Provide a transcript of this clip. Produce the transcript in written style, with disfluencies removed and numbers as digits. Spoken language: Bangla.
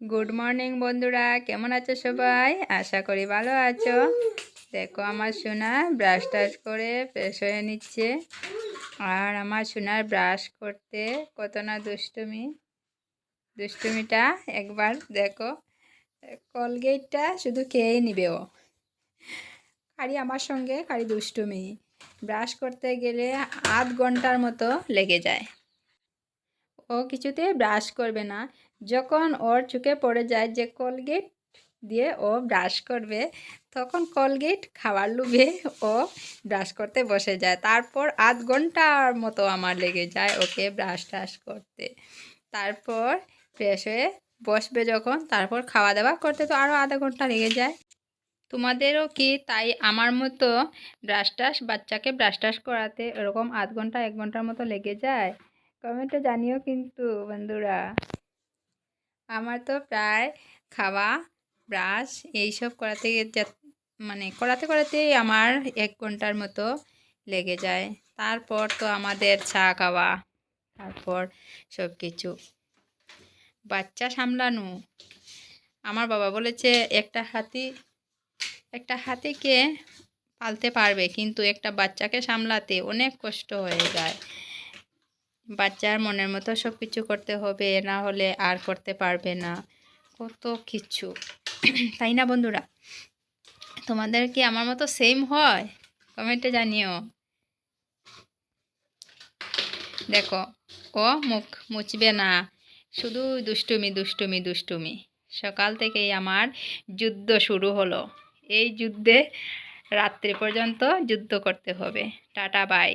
গুড মর্নিং বন্ধুরা, কেমন আছো সবাই? আশা করি ভালো আছো। দেখো আমার সোনা ব্রাশ টাশ করে ফ্রেশ হয়ে নিচ্ছে। আর আমার সোনার ব্রাশ করতে কত না দুষ্টুমিটা একবার দেখো। কলগেটটা শুধু খেয়েই নিবে ও। খালি আমার সঙ্গে খালি দুষ্টুমি। ব্রাশ করতে গেলে আধ ঘন্টার মতো লেগে যায়। ও কিছুতে ব্রাশ করবে না। যখন ওর চোখে পড়ে যায় যে কলগেট দিয়ে ও ব্রাশ করবে, তখন কলগেট খাওয়ার লোভে ও ব্রাশ করতে বসে যায়। তারপর আধ ঘন্টার মতো আমার লেগে যায় ওকে ব্রাশ টাশ করতে। তারপর ফ্রেশ হয়ে বসবে যখন, তারপর খাওয়া দাওয়া করতে তো আরও আধা ঘন্টা লেগে যায়। তোমাদেরও কি তাই আমার মতো বাচ্চাকে ব্রাশ টাশ করাতে এরকম আধ ঘন্টা 1 ঘন্টার মতো লেগে যায়? কমেন্টে জানিও কিন্তু বন্ধুরা। আমার তো প্রায় খাওয়া, ব্রাশ এইসব করাতে করাতেই আমার 1 ঘন্টার মতো লেগে যায়। তারপর তো আমাদের চা খাওয়া, তারপর সব কিছু বাচ্চা সামলানো। আমার বাবা বলেছে একটা হাতিকে পালতে পারবে, কিন্তু একটা বাচ্চাকে সামলাতে অনেক কষ্ট হয়ে যায়। বাচ্চার মনের মতো সব কিছু করতে হবে, না হলে আর করতে পারবে না কত কিছু। তাই না বন্ধুরা? তোমাদের কি আমার মতো সেম হয়? কমেন্টে জানিও। দেখো, ও মুখ মুছবে না, শুধু দুষ্টুমি দুষ্টুমি দুষ্টুমি। সকাল থেকেই আমার যুদ্ধ শুরু হলো। এই যুদ্ধে রাত্রি পর্যন্ত যুদ্ধ করতে হবে। Tata bye.